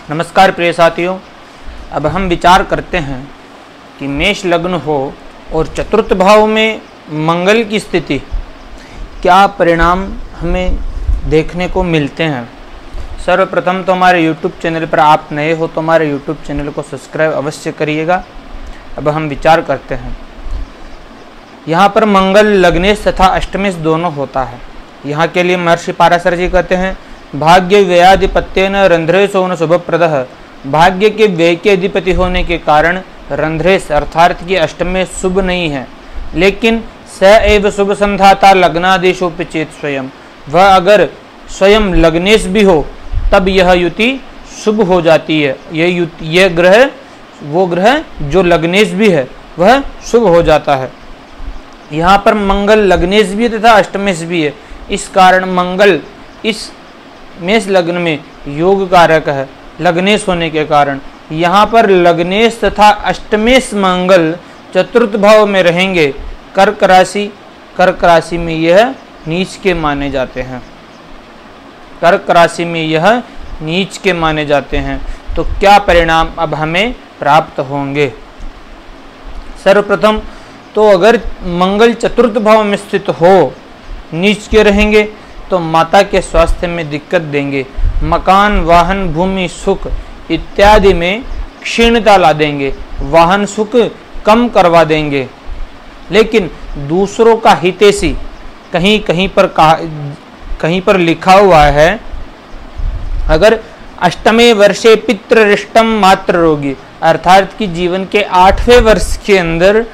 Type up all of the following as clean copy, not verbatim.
नमस्कार प्रिय साथियों, अब हम विचार करते हैं कि मेष लग्न हो और चतुर्थ भाव में मंगल की स्थिति, क्या परिणाम हमें देखने को मिलते हैं। सर्वप्रथम तो हमारे YouTube चैनल पर आप नए हो तो हमारे YouTube चैनल को सब्सक्राइब अवश्य करिएगा। अब हम विचार करते हैं। यहाँ पर मंगल लग्नेश तथा अष्टमेश दोनों होता है। यहाँ के लिए महर्षि पाराशर जी कहते हैं, भाग्य व्ययाधिपत्येन रंध्रेशो न शुभप्रदः। भाग्य के व्यय के अधिपति होने के कारण रंध्रेश अर्थात की अष्टमेश शुभ नहीं है, लेकिन स एव शुभ संधाता लग्नादेशोपि चेत स्वयं। वह अगर स्वयं लग्नेश भी हो तब यह युति शुभ हो जाती है। यह ग्रह, वो ग्रह जो लग्नेश भी है वह शुभ हो जाता है। यहाँ पर मंगल लग्नेश भी तथा अष्टमेश भी है, इस कारण मंगल इस मेष लग्न में योग कारक है लग्नेश होने के कारण। यहाँ पर लग्नेश तथा अष्टमेश मंगल चतुर्थ भाव में रहेंगे। कर्क राशि में यह नीच के माने जाते हैं। कर्क राशि में यह नीच के माने जाते हैं। तो क्या परिणाम अब हमें प्राप्त होंगे। सर्वप्रथम तो अगर मंगल चतुर्थ भाव में स्थित हो, नीच के रहेंगे तो माता के स्वास्थ्य में दिक्कत देंगे। मकान, वाहन, भूमि, सुख इत्यादि में क्षीणता ला देंगे। वाहन सुख कम करवा देंगे। लेकिन दूसरों का हितैषी कहीं पर लिखा हुआ है, अगर अष्टमे वर्षे पितृरिष्टम मात्र रोगी, अर्थात कि जीवन के 8वें वर्ष के अंदर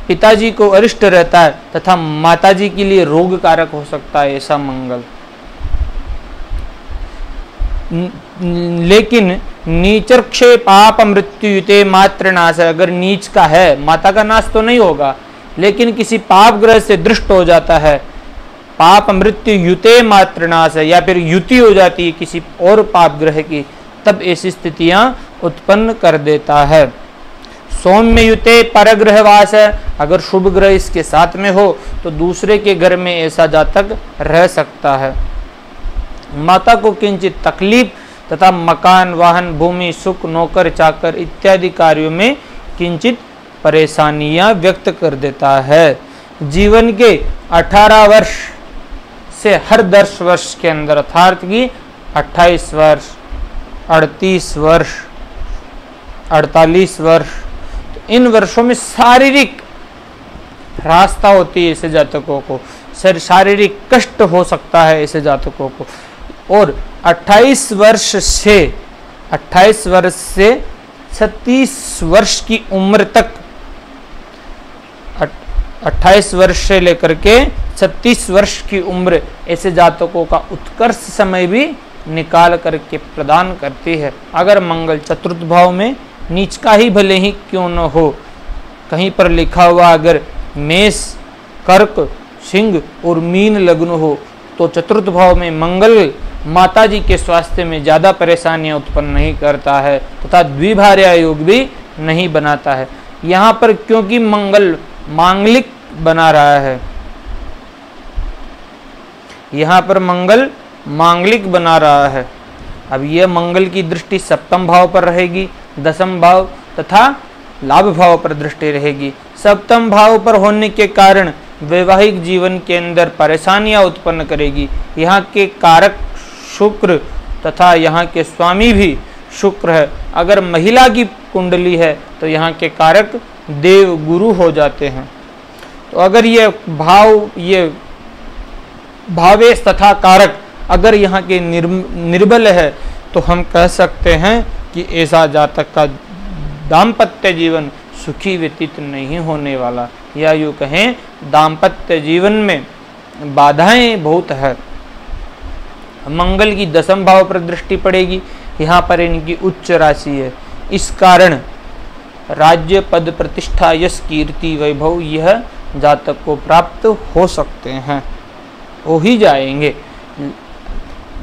पिताजी को अरिष्ट रहता है तथा माताजी के लिए रोग कारक हो सकता है ऐसा मंगल। लेकिन नीचर्क्षे पाप मृत्युयुते मात्र नाश, अगर नीच का है, माता का नाश तो नहीं होगा लेकिन किसी पाप ग्रह से दृष्ट हो जाता है, पाप मृत्यु युते मात्र नाश है, या फिर युति हो जाती है किसी और पाप ग्रह की, तब ऐसी स्थितियां उत्पन्न कर देता है। सौम्य युते परग्रहवास है, अगर शुभ ग्रह इसके साथ में हो तो दूसरे के घर में ऐसा जातक रह सकता है। माता को किंचित तकलीफ तथा मकान, वाहन, भूमि, सुख, नौकर चाकर इत्यादि कार्यों में किंचित परेशानियां व्यक्त कर देता है। जीवन के 18 वर्ष से हर 10 वर्ष के अंदर, अर्थात कि 28 वर्ष, 38 वर्ष, 48 वर्ष, इन वर्षों में शारीरिक रास्ता होती है ऐसे जातकों को, शारीरिक कष्ट हो सकता है ऐसे जातकों को। और 28 वर्ष से 36 वर्ष की उम्र तक, 28 वर्ष से लेकर के 36 वर्ष की उम्र ऐसे जातकों का उत्कर्ष समय भी निकाल करके प्रदान करती है। अगर मंगल चतुर्थ भाव में नीच का ही भले ही क्यों न हो, कहीं पर लिखा हुआ अगर मेष, कर्क, सिंह और मीन लग्न हो तो चतुर्थ भाव में मंगल माताजी के स्वास्थ्य में ज़्यादा परेशानियां उत्पन्न नहीं करता है तथा द्विभार्या योग भी नहीं बनाता है। यहाँ पर क्योंकि मंगल मांगलिक बना रहा है, यहाँ पर मंगल मांगलिक बना रहा है। अब यह मंगल की दृष्टि सप्तम भाव पर रहेगी, दशम भाव तथा लाभ भाव पर दृष्टि रहेगी। सप्तम भाव पर होने के कारण वैवाहिक जीवन के अंदर परेशानियां उत्पन्न करेगी। यहाँ के कारक शुक्र तथा यहाँ के स्वामी भी शुक्र है। अगर महिला की कुंडली है तो यहाँ के कारक देव गुरु हो जाते हैं। तो अगर ये भावेश तथा कारक अगर यहाँ के निर्बल है तो हम कह सकते हैं कि ऐसा जातक का दाम्पत्य जीवन सुखी व्यतीत नहीं होने वाला, या यूँ कहें दाम्पत्य जीवन में बाधाएं बहुत है। मंगल की दशम भाव पर दृष्टि पड़ेगी, यहाँ पर इनकी उच्च राशि है, इस कारण राज्य, पद, प्रतिष्ठा, यश, कीर्ति, वैभव यह जातक को प्राप्त हो सकते हैं, हो ही जाएंगे।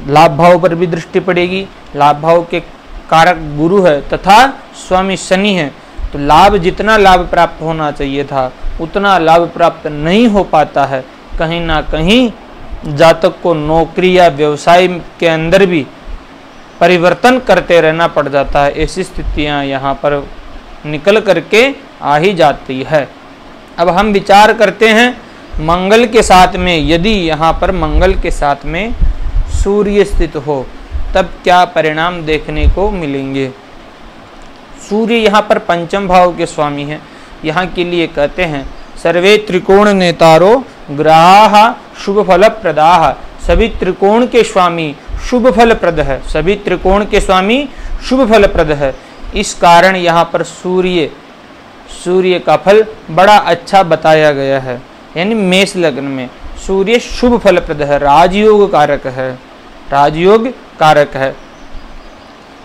लाभ भाव पर भी दृष्टि पड़ेगी, लाभ भाव के कारक गुरु है तथा स्वामी शनि है, तो लाभ, जितना लाभ प्राप्त होना चाहिए था उतना लाभ प्राप्त नहीं हो पाता है। कहीं ना कहीं जातक को नौकरी या व्यवसाय के अंदर भी परिवर्तन करते रहना पड़ जाता है। ऐसी स्थितियां यहाँ पर निकल करके आ ही जाती है। अब हम विचार करते हैं मंगल के साथ में, यदि यहाँ पर मंगल के साथ में सूर्य स्थित हो तब क्या परिणाम देखने को मिलेंगे। सूर्य यहाँ पर पंचम भाव के स्वामी हैं। यहाँ के लिए कहते हैं सर्वे त्रिकोण नेतारो ग्रहाः शुभ फल प्रदाः। सभी त्रिकोण के स्वामी शुभ फल प्रद है, सभी त्रिकोण के स्वामी शुभ फल प्रद है। इस कारण यहाँ पर सूर्य का फल बड़ा अच्छा बताया गया है। यानी मेष लग्न में सूर्य शुभ फल प्रद है, राजयोग कारक है, राजयोग कारक है।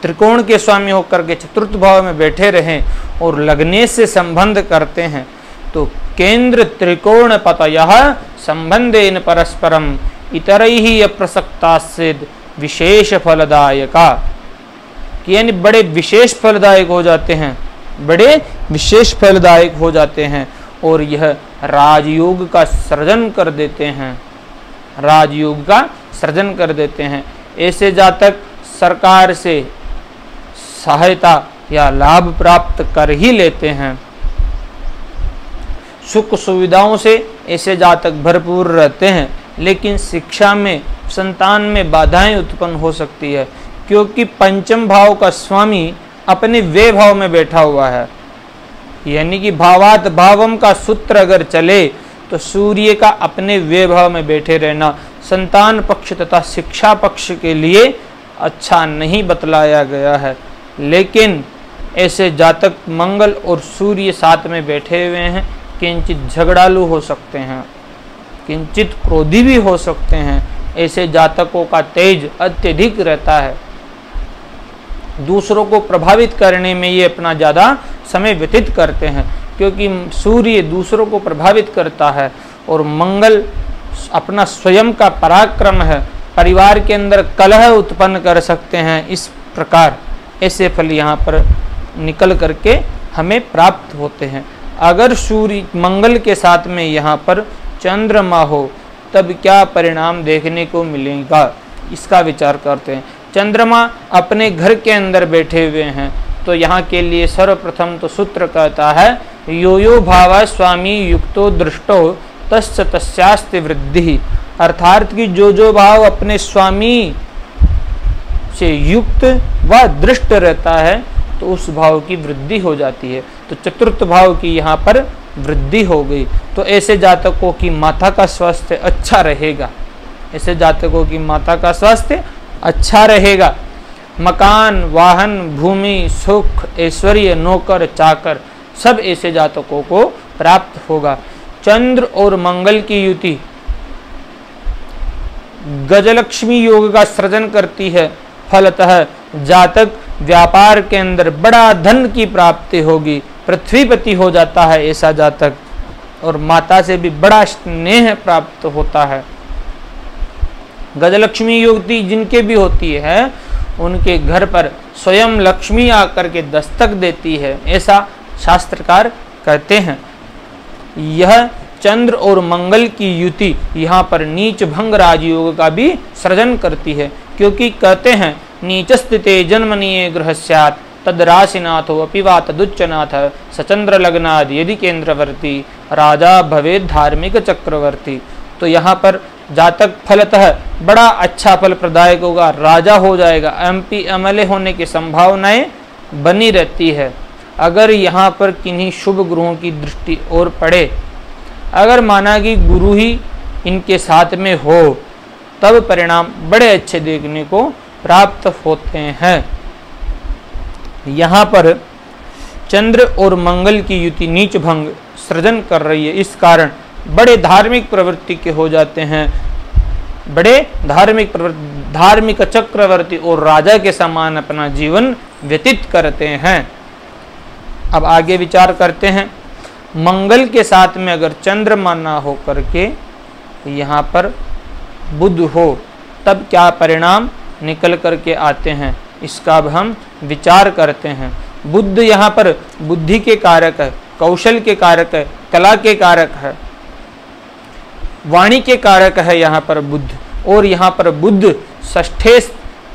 त्रिकोण के स्वामी होकर के चतुर्थ भाव में बैठे रहें और लग्ने से संबंध करते हैं तो केंद्र त्रिकोण पतयः संबंधेन परस्परम इतरैहि अप्रसक्तास्सिद् विशेष फलदायका। यानी बड़े विशेष फलदायक हो जाते हैं, बड़े विशेष फलदायक हो जाते हैं और यह राजयोग का सृजन कर देते हैं, राजयोग का सृजन कर देते हैं। ऐसे जातक सरकार से सहायता या लाभ प्राप्त कर ही लेते हैं। सुख सुविधाओं से ऐसे जातक भरपूर रहते हैं, लेकिन शिक्षा में, संतान में बाधाएं उत्पन्न हो सकती है, क्योंकि पंचम भाव का स्वामी अपने वे भाव में बैठा हुआ है। यानी कि भावात भावम का सूत्र अगर चले तो सूर्य का अपने वे भाव में बैठे रहना संतान पक्ष तथा शिक्षा पक्ष के लिए अच्छा नहीं बतलाया गया है। लेकिन ऐसे जातक मंगल और सूर्य साथ में बैठे हुए हैं, किंचित झगड़ालू हो सकते हैं, किंचित क्रोधी भी हो सकते हैं। ऐसे जातकों का तेज अत्यधिक रहता है, दूसरों को प्रभावित करने में ये अपना ज़्यादा समय व्यतीत करते हैं, क्योंकि सूर्य दूसरों को प्रभावित करता है और मंगल अपना स्वयं का पराक्रम है, परिवार के अंदर कलह उत्पन्न कर सकते हैं। इस प्रकार ऐसे फल यहाँ पर निकल करके हमें प्राप्त होते हैं। अगर सूर्य मंगल के साथ में यहाँ पर चंद्रमा हो तब क्या परिणाम देखने को मिलेगा, इसका विचार करते हैं। चंद्रमा अपने घर के अंदर बैठे हुए हैं तो यहाँ के लिए सर्वप्रथम तो सूत्र कहता है यो यो भाव स्वामी युक्तो दृष्टो तस्य तस्यास्ति वृद्धि। अर्थात कि जो भाव अपने स्वामी से युक्त व दृष्ट रहता है तो उस भाव की वृद्धि हो जाती है। तो चतुर्थ भाव की यहाँ पर वृद्धि हो गई तो ऐसे जातकों की माता का स्वास्थ्य अच्छा रहेगा, ऐसे जातकों की माता का स्वास्थ्य अच्छा रहेगा। मकान, वाहन, भूमि, सुख, ऐश्वर्य, नौकर चाकर सब ऐसे जातकों को प्राप्त होगा। चंद्र और मंगल की युति गजलक्ष्मी योग का सृजन करती है। फलतः जातक व्यापार के अंदर बड़ा धन की प्राप्ति होगी, पृथ्वीपति हो जाता है ऐसा जातक, और माता से भी बड़ा स्नेह प्राप्त होता है। गजलक्ष्मी युक्ति जिनके भी होती है उनके घर पर स्वयं लक्ष्मी आकर के दस्तक देती है, ऐसा शास्त्रकार कहते हैं। यह चंद्र और मंगल की युति यहाँ पर नीच भंग राजयोग का भी सृजन करती है, क्योंकि कहते हैं नीच स्थिते जन्मनीय गृहस्यात् तद राशिनाथो अपि वा तदुच्चनाथ सचंद्र लग्नाद यदि केंद्रवर्ती राजा भवेद धार्मिक चक्रवर्ती। तो यहाँ पर जातक फलतः बड़ा अच्छा फल प्रदायक होगा, राजा हो जाएगा, MP MLA होने की संभावनाएं बनी रहती है। अगर यहाँ पर किन्हीं शुभ ग्रहों की दृष्टि और पड़े, अगर माना कि गुरु ही इनके साथ में हो तब परिणाम बड़े अच्छे देखने को प्राप्त होते हैं। यहाँ पर चंद्र और मंगल की युति नीच भंग सृजन कर रही है, इस कारण बड़े धार्मिक प्रवृत्ति के हो जाते हैं, बड़े धार्मिक चक्रवर्ती और राजा के समान अपना जीवन व्यतीत करते हैं। अब आगे विचार करते हैं, मंगल के साथ में अगर चंद्रमा ना हो करके यहाँ पर बुध हो तब क्या परिणाम निकल करके आते हैं, इसका अब हम विचार करते हैं। बुध यहाँ पर बुद्धि के कारक है, कौशल के कारक है, कला के कारक है, वाणी के कारक है यहाँ पर बुध। और यहाँ पर बुध षष्ठे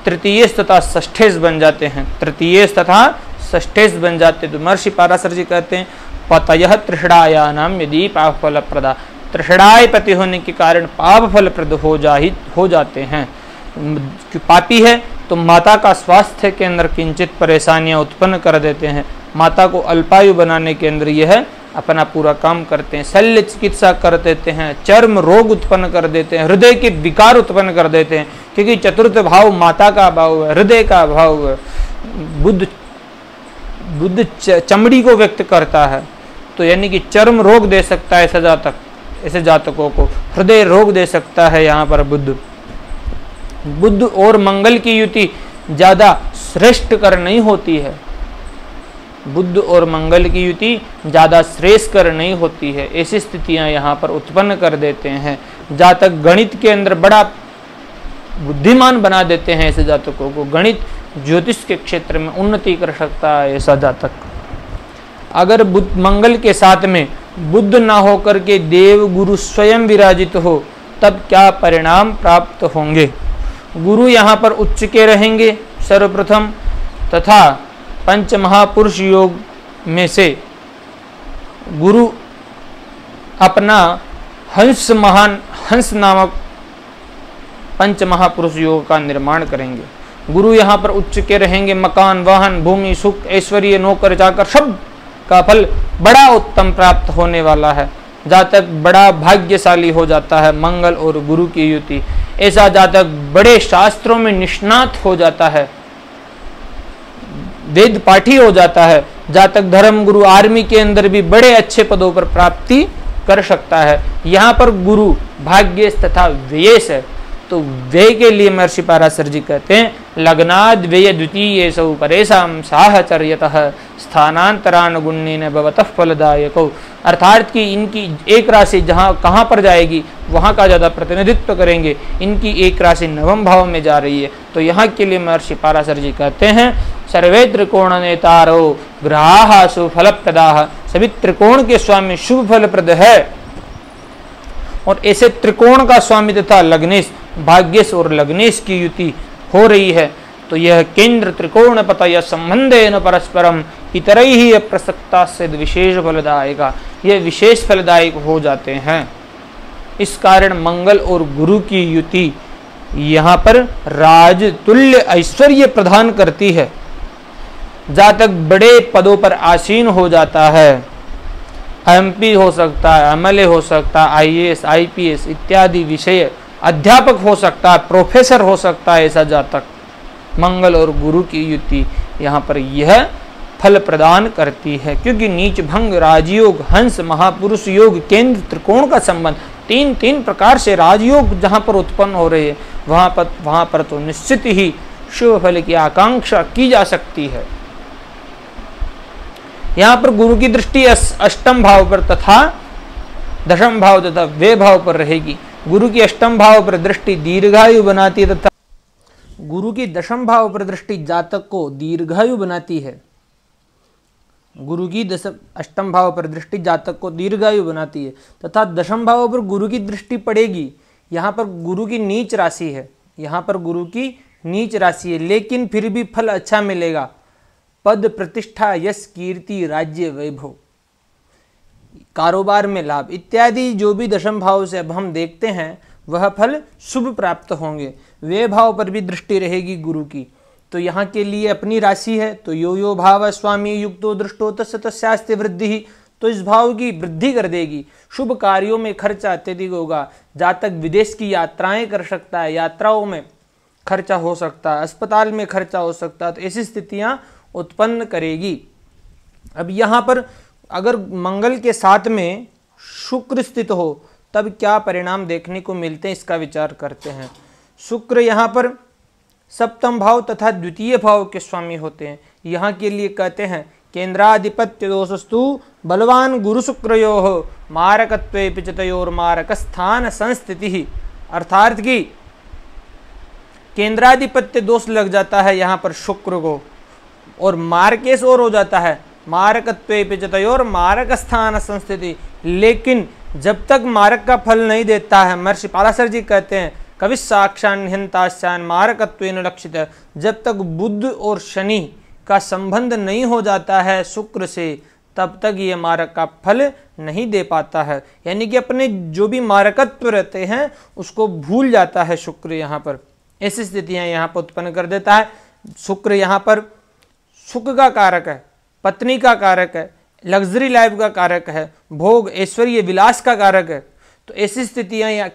तृतीयेश तथा षष्ठेश बन जाते हैं, तृतीयेश तथा षष्ठेश बन जाते। तो महर्षि पाराशर जी कहते हैं पतयः तृषणायानाम यदि पाप फल प्रदा, तृषणाय पति होने के कारण पाप फल प्रद हो जाते हैं। पापी है तो माता का स्वास्थ्य के अंदर किंचित परेशानियां उत्पन्न कर देते हैं, माता को अल्पायु बनाने के अंदर यह अपना पूरा काम करते हैं, शल्य चिकित्सा कर देते हैं, चर्म रोग उत्पन्न कर देते हैं, हृदय के विकार उत्पन्न कर देते हैं, क्योंकि चतुर्थ भाव माता का भाव है, हृदय का भाव है, बुद्ध चमड़ी को व्यक्त करता है, तो यानी कि चर्म रोग दे सकता है ऐसे जातकों को, हृदय रोग दे सकता है। यहाँ पर बुद्ध और मंगल की युति ज्यादा श्रेष्ठ कर नहीं होती है, बुद्ध और मंगल की युति ज्यादा श्रेष्ठकर नहीं होती है, ऐसी स्थितियां यहाँ पर उत्पन्न कर देते हैं। जातक गणित के अंदर बड़ा बुद्धिमान बना देते हैं ऐसे जातकों को, गणित ज्योतिष के क्षेत्र में उन्नति कर सकता है ऐसा जातक। अगर मंगल के साथ में बुद्ध ना होकर के देव गुरु स्वयं विराजित हो तब क्या परिणाम प्राप्त होंगे। गुरु यहाँ पर उच्च के रहेंगे सर्वप्रथम, तथा पंच महापुरुष योग में से गुरु अपना हंस नामक पंच महापुरुष योग का निर्माण करेंगे। गुरु यहाँ पर उच्च के रहेंगे, मकान, वाहन, भूमि, सुख, ऐश्वर्य, नौकर चाकर सब का फल बड़ा उत्तम प्राप्त होने वाला है। जातक बड़ा भाग्यशाली हो जाता है मंगल और गुरु की युति। ऐसा जातक बड़े शास्त्रों में निष्णात हो जाता है, वेद पाठी हो जाता है। जातक धर्म गुरु आर्मी के अंदर भी बड़े अच्छे पदों पर प्राप्ति कर सकता है। यहाँ पर गुरु भाग्येश तथा व्ययेश है, तो व्यय के लिए महर्षि पाराशर जी कहते हैं लग्नाद व्यय द्वितीय सौ परेशाम साहचर्यतः स्थानांतरानुगुण्येन भवतः फलदायको, अर्थात कि इनकी एक राशि जहाँ कहाँ पर जाएगी वहाँ का ज़्यादा प्रतिनिधित्व करेंगे। इनकी एक राशि नवम भाव में जा रही है, तो यहाँ के लिए महर्षि पाराशर जी कहते हैं सर्वे त्रिकोण नेतारो ग्रहाः सुफलप्रदाः, सभी त्रिकोण के स्वामी शुभ फलप्रद है। और ऐसे त्रिकोण का स्वामी तथा लग्नेश, भाग्येश और लग्नेश की युति हो रही है, तो यह केंद्र त्रिकोण पतय संबंधेन परस्परम इतरैहि अप्रसक्ता से विशेष फलदायक, यह विशेष फलदायक हो जाते हैं। इस कारण मंगल और गुरु की युति यहाँ पर राज तुल्य ऐश्वर्य प्रदान करती है। जातक बड़े पदों पर आसीन हो जाता है, एमपी हो सकता है, एमएलए हो सकता है, आईएएस, आईपीएस इत्यादि विषय अध्यापक हो सकता है, प्रोफेसर हो सकता है। ऐसा जातक मंगल और गुरु की युति यहाँ पर यह फल प्रदान करती है, क्योंकि नीच भंग, राजयोग, हंस, महापुरुष योग, केंद्र, त्रिकोण का संबंध, तीन प्रकार से राजयोग जहाँ पर उत्पन्न हो रहे हैं वहाँ पर तो निश्चित ही शुभ फल की आकांक्षा की जा सकती है। यहाँ पर गुरु की दृष्टि अष्टम भाव पर तथा दशम भाव तथा व्यय भाव पर रहेगी। गुरु की अष्टम भाव पर दृष्टि दीर्घायु बनाती है तथा गुरु की दशम भाव पर दृष्टि जातक को दीर्घायु बनाती है। गुरु की अष्टम भाव पर दृष्टि जातक को दीर्घायु बनाती है तथा दशम भाव पर गुरु की दृष्टि पड़ेगी। यहाँ पर गुरु की नीच राशि है, यहाँ पर गुरु की नीच राशि है, लेकिन फिर भी फल अच्छा मिलेगा। पद, प्रतिष्ठा, यश, कीर्ति, राज्य, वैभव, कारोबार में लाभ इत्यादि जो भी दशम भाव से अब हम देखते हैं वह फल शुभ प्राप्त होंगे। व्यय भाव पर भी दृष्टि रहेगी गुरु की, तो यहाँ के लिए अपनी राशि है, तो यो यो भाव स्वामी युक्तो दृष्टो तस्य तस्यास्ति वृद्धि, तो इस भाव की वृद्धि कर देगी। शुभ कार्यों में खर्चा अत्यधिक होगा। जातक विदेश की यात्राएं कर सकता है, यात्राओं में खर्चा हो सकता है, अस्पताल में खर्चा हो सकता है, तो ऐसी स्थितियां उत्पन्न करेगी। अब यहाँ पर अगर मंगल के साथ में शुक्र स्थित हो तब क्या परिणाम देखने को मिलते हैं इसका विचार करते हैं। शुक्र यहाँ पर सप्तम भाव तथा द्वितीय भाव के स्वामी होते हैं। यहाँ के लिए कहते हैं केंद्राधिपत्य दोषस्तु बलवान गुरु शुक्रयोः मारकत्वे पिचतयोर मारक स्थान संस्थिति, अर्थात कि केंद्राधिपत्य दोष लग जाता है यहाँ पर शुक्र को, और मारकेश और हो जाता है मारकत्वे पिचतयोर मारक स्थान संस्थिति। लेकिन जब तक मारक का फल नहीं देता है, महर्षि पाराशर जी कहते हैं कविस्साक्षान्यंतास्यान् मारकत्वेन लक्षित। जब तक बुध और शनि का संबंध नहीं हो जाता है शुक्र से, तब तक ये मारक का फल नहीं दे पाता है। यानी कि अपने जो भी मारकत्व रहते हैं उसको भूल जाता है शुक्र यहाँ पर। ऐसी स्थितियां यहाँ पर उत्पन्न कर देता है। शुक्र यहाँ पर सुख का कारक है, पत्नी का कारक है, लग्जरी लाइफ का कारक है, भोग ऐश्वर्य विलास का कारक है। तो ऐसी स्थितियां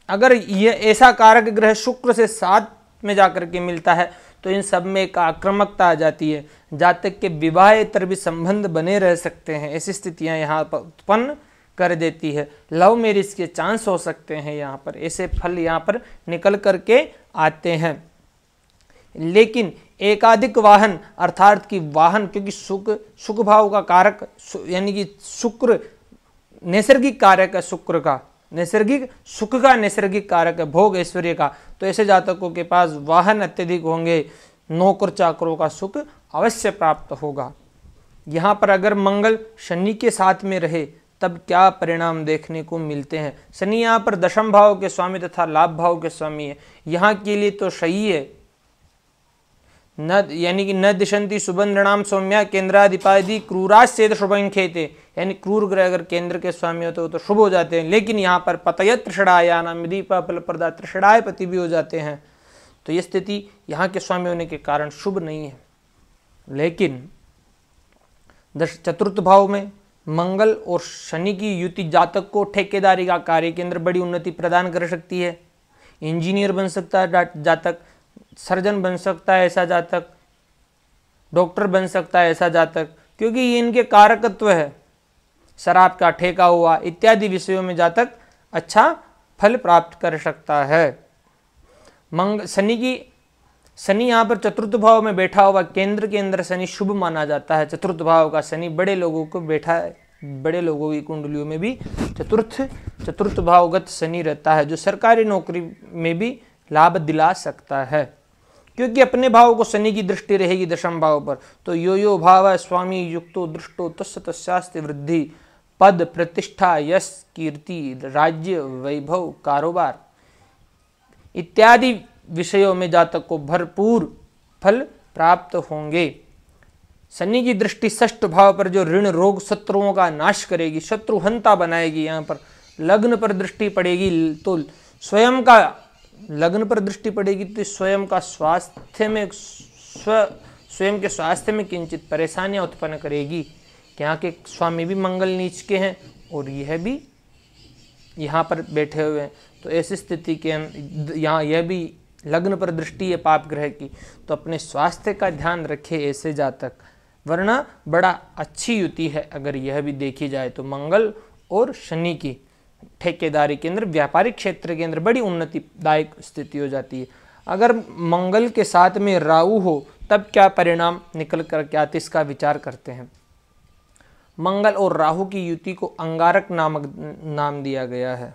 अगर ये ऐसा कारक ग्रह शुक्र से साथ में जाकर के मिलता है तो इन सब में एक आक्रामकता आ जाती है। जातक के विवाहेतर भी संबंध बने रह सकते हैं। ऐसी स्थितियां यहाँ पर उत्पन्न कर देती है। लव मैरिज के चांस हो सकते हैं यहाँ पर। ऐसे फल यहाँ पर निकल करके आते हैं। लेकिन एकाधिक वाहन अर्थात कि वाहन, क्योंकि सुख भाव का कारक यानी कि शुक्र नैसर्गिक कारक है, शुक्र का नैसर्गिक सुख का नैसर्गिक कारक है, भोग ऐश्वर्य का। तो ऐसे जातकों के पास वाहन अत्यधिक होंगे, नौकर चाकरों का सुख अवश्य प्राप्त होगा। यहाँ पर अगर मंगल शनि के साथ में रहे तब क्या परिणाम देखने को मिलते हैं। शनि यहाँ पर दशम भाव के स्वामी तथा लाभ भाव के स्वामी है। यहाँ के लिए तो सही है, न यानी कि न दिशंति सुबंधनाम सौम्या केंद्राधिपाधि क्रूराश्चेत शुभं खेते, यानी क्रूर ग्रह अगर केंद्र के स्वामी होते हो तो शुभ हो जाते हैं। लेकिन यहाँ पर पतयत त्रिषडाया नाम विदीपा फलप्रदा त्रिषडाय पति भी हो जाते हैं। तो ये स्थिति यहाँ के स्वामी होने के कारण शुभ नहीं है। लेकिन चतुर्थ भाव में मंगल और शनि की युति जातक को ठेकेदारी का कार्य के अंदर बड़ी उन्नति प्रदान कर सकती है। इंजीनियर बन सकता है जातक, सर्जन बन सकता है ऐसा जातक, डॉक्टर बन सकता है ऐसा जातक, क्योंकि ये इनके कारकत्व है। शराब का ठेका हुआ इत्यादि विषयों में जातक अच्छा फल प्राप्त कर सकता है। शनि यहाँ पर चतुर्थ भाव में बैठा हुआ, केंद्र के अंदर शनि शुभ माना जाता है। चतुर्थ भाव का शनि बड़े लोगों को बैठा है, बड़े लोगों की कुंडलियों में भी चतुर्थ भावगत शनि रहता है, जो सरकारी नौकरी में भी लाभ दिला सकता है। क्योंकि अपने भाव को शनि की दृष्टि रहेगी दशम भाव पर। तो यो भाव स्वामी युक्तो दृष्टो तस्य तस्यास्ति वृद्धि, पद प्रतिष्ठा यश कीर्ति राज्य वैभव कारोबार इत्यादि विषयों में जातक को भरपूर फल प्राप्त होंगे। शनि की दृष्टि षष्ठ भाव पर जो ऋण रोग शत्रुओं का नाश करेगी, शत्रुहंता बनाएगी। यहाँ पर लग्न पर दृष्टि पड़ेगी तो स्वयं का लग्न पर दृष्टि पड़ेगी तो स्वयं का स्वास्थ्य में स्वयं के स्वास्थ्य में किंचित परेशानियां उत्पन्न करेगी। यहाँ के स्वामी भी मंगल नीच के हैं और यह भी यहाँ पर बैठे हुए हैं। तो ऐसी स्थिति के यहाँ यह भी लग्न पर दृष्टि है पाप ग्रह की, तो अपने स्वास्थ्य का ध्यान रखे ऐसे जातक, वरना बड़ा अच्छी युति है अगर यह भी देखी जाए तो। मंगल और शनि की ठेकेदारी के अंदर, व्यापारिक क्षेत्र के अंदर बड़ी उन्नतिदायक स्थिति हो जाती है। अगर मंगल के साथ में राहु हो तब क्या परिणाम निकल कर के आते, इसका विचार करते हैं। मंगल और राहु की युति को अंगारक नाम दिया गया है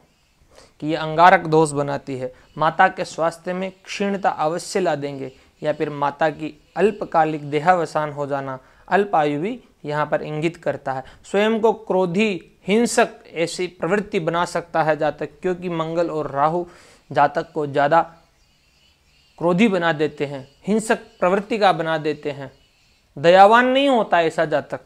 कि ये अंगारक दोष बनाती है। माता के स्वास्थ्य में क्षीणता अवश्य ला देंगे, या फिर माता की अल्पकालिक देहावसान हो जाना, अल्प आयु भी यहाँ पर इंगित करता है। स्वयं को क्रोधी हिंसक ऐसी प्रवृत्ति बना सकता है जातक, क्योंकि मंगल और राहु जातक को ज़्यादा क्रोधी बना देते हैं, हिंसक प्रवृत्ति का बना देते हैं, दयावान नहीं होता ऐसा जातक।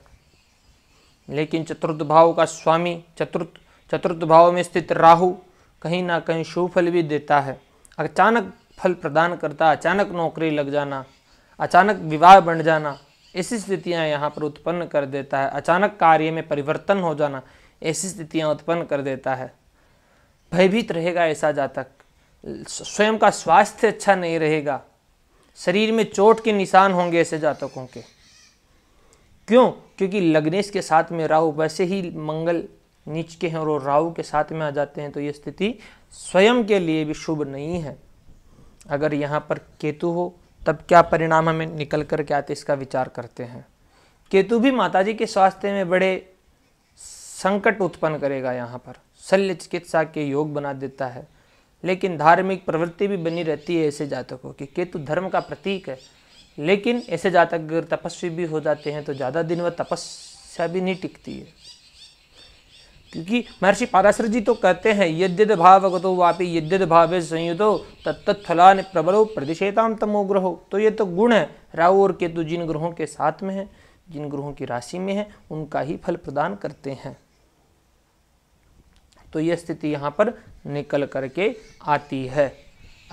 लेकिन चतुर्थ भाव का स्वामी, चतुर्थ भाव में स्थित राहु कहीं ना कहीं शुभ फल भी देता है, अचानक फल प्रदान करता है। अचानक नौकरी लग जाना, अचानक विवाह बन जाना, ऐसी स्थितियां यहाँ पर उत्पन्न कर देता है। अचानक कार्य में परिवर्तन हो जाना, ऐसी स्थितियां उत्पन्न कर देता है। भयभीत रहेगा ऐसा जातक, स्वयं का स्वास्थ्य अच्छा नहीं रहेगा, शरीर में चोट के निशान होंगे ऐसे जातकों के। क्यों? क्योंकि लग्नेश के साथ में राहु, वैसे ही मंगल नीच के हैं और राहु के साथ में आ जाते हैं, तो ये स्थिति स्वयं के लिए भी शुभ नहीं है। अगर यहाँ पर केतु हो तब क्या परिणाम हमें निकल कर के आते, इसका विचार करते हैं। केतु भी माताजी के स्वास्थ्य में बड़े संकट उत्पन्न करेगा, यहाँ पर शल्य चिकित्सा के योग बना देता है। लेकिन धार्मिक प्रवृत्ति भी बनी रहती है ऐसे जातकों की। केतु धर्म का प्रतीक है, लेकिन ऐसे जातक अगर तपस्वी भी हो जाते हैं तो ज़्यादा दिन वह तपस्या भी नहीं टिकती है। क्योंकि महर्षि पाराशर जी तो कहते हैं यद्यद भावगतो वापि यद्यद भावे संयुतो तत्तत्फलानि प्रबलो प्रदिशेताम तमो ग्रहो। तो ये तो गुण है, राहु और केतु जिन ग्रहों के साथ में है, जिन ग्रहों की राशि में है, उनका ही फल प्रदान करते हैं। तो यह स्थिति यहाँ पर निकल करके आती है।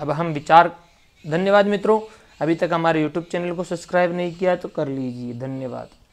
अब हम विचार, धन्यवाद मित्रों, अभी तक हमारे YouTube चैनल को सब्सक्राइब नहीं किया तो कर लीजिए। धन्यवाद।